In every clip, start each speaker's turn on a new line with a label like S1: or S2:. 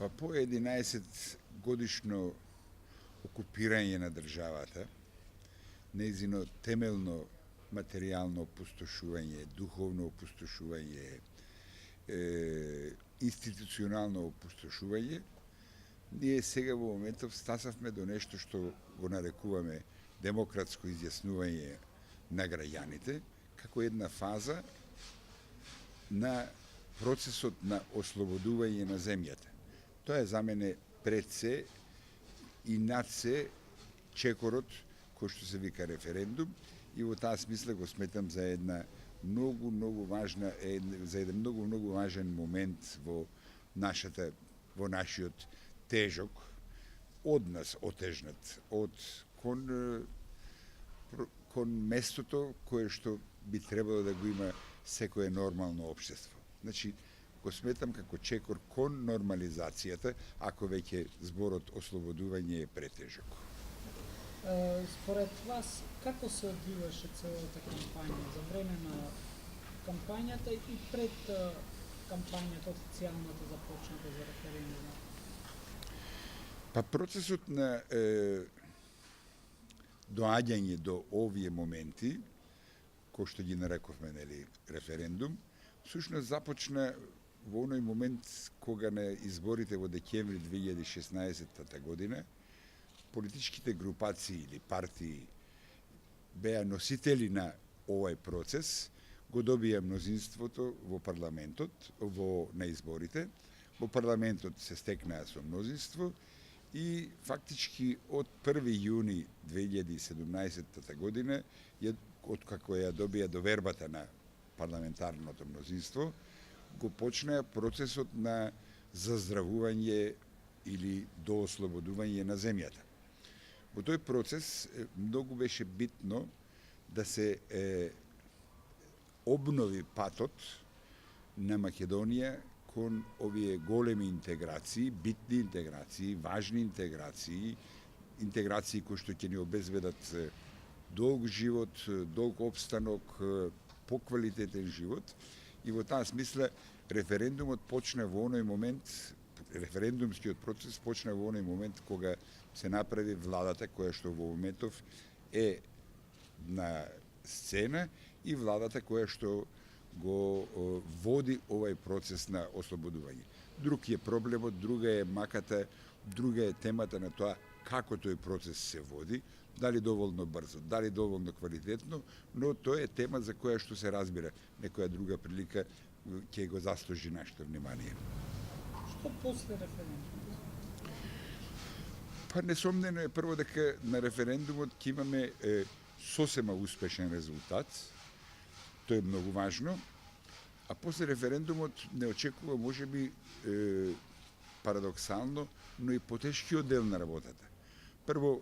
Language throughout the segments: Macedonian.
S1: Па по 11 годишно окупирање на државата, нејзино темелно материјално опустошување, духовно опустошување, институционално опустошување, ние сега во моментов стасавме до нешто што го нарекуваме демократско изјаснување на граѓаните, како една фаза на процесот на ослободување на земјата. Тоа е за мене пред се и над се чекорот кој што се вика референдум и во таа смисла го сметам за една многу важна, за еден многу важен момент во нашиот тежок, од нас отежнат, кон местото кое што би требало да го има секое нормално општество. Значи, го сметам како чекор кон нормализацијата, ако веќе зборот ослободување е претежок.
S2: Според вас, како се одвиваше целата кампања за време на кампањата и пред кампањата официјалната започната за референдумот?
S1: Па процесот на доаѓање до овие моменти, кој што ги нарековме, нели, референдум, всушност започна во оној момент кога на изборите во декември 2016 година политичките групации или партии беа носители на овој процес, го добија мнозинството во парламентот, на изборите, во парламентот се стекнаа со мнозинство и фактички од 1. јуни 2017 година, откако ја добија довербата на парламентарното мнозинство, го почнаа процесот на заздравување или доослободување на земјата. Во тој процес многу беше битно да се обнови патот на Македонија кон овие големи интеграции, битни интеграции, важни интеграции, интеграции кои што ќе ни обезбедат долг живот, долг обстанок, поквалитетен живот. И во таа смисла референдумот почна во оној момент, референдумскиот процес почна во оној момент кога се направи владата која што во моментов е на сцена и владата која што го води овај процес на ослободување. Друг е проблемот, друга е маката, друга е темата на тоа како тој процес се води, дали доволно брзо, дали доволно квалитетно, но тоа е тема за која што се разбира. Некоја друга прилика ќе го заслужи нашето внимание.
S2: Што после референдумот?
S1: Па несомнено е прво дека на референдумот ќе имаме сосема успешен резултат. Тоа е многу важно. А после референдумот не очекува можеби парадоксално, но и потешкиот дел на работата. Прво,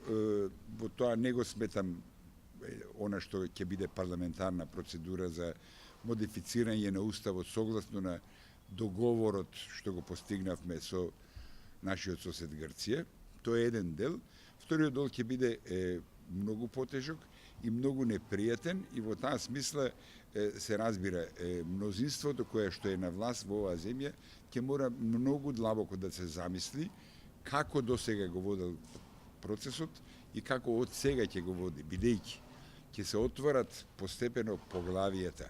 S1: во тоа не го сметам она што ќе биде парламентарна процедура за модифицирање на уставот согласно на договорот што го постигнавме со нашиот сосед Грција. Тоа е еден дел. Вториот дел ќе биде многу потежок и многу непријатен и во таа смисла се разбира мнозинството кое што е на власт во оваа земја ќе мора многу длабоко да се замисли како досега го водел процесот и како од сега ќе го води, бидејќи ќе се отворат постепено поглавијата,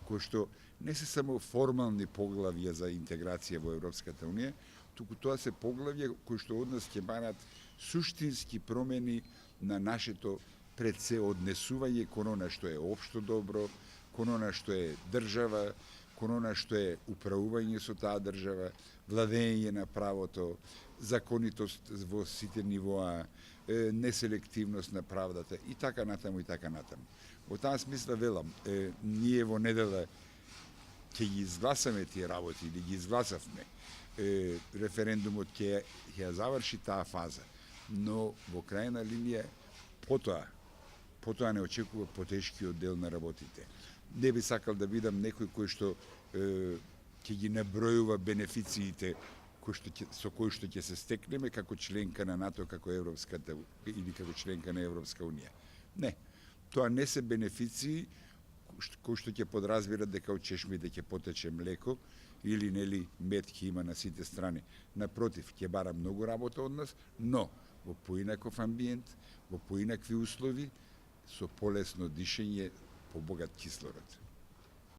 S1: кои што не се само формални поглавија за интеграција во Европската Унија, туку тоа се поглавија кои што од нас ќе барат суштински промени на нашето пред се однесување кон она што е општо добро, кон она што е држава, кон она што е управување со таа држава, владење на правото, законитост во сите нивоа, неселективност на правдата и така натаму и така натаму. Во таа смисла велам, ние во недела ќе ги изгласаме тие работи или ги изгласавме. Референдумот ќе ја заврши таа фаза, но во крајна линија потоа не очекува потешкиот дел на работите. Не би сакал да бидам некој кој што ќе ги набројува бенефициите со кои што ќе се стекнеме како членка на НАТО, како Европската или како членка на Европска Унија. Не, тоа не се бенефиции кои што ќе подразбират дека од чешмите ќе потече млеко или нели мед ќе има на сите страни. Напротив, ќе бара многу работа од нас, но во поинаков амбиент, во поинакви услови, со полесно дишење, побогат кислород.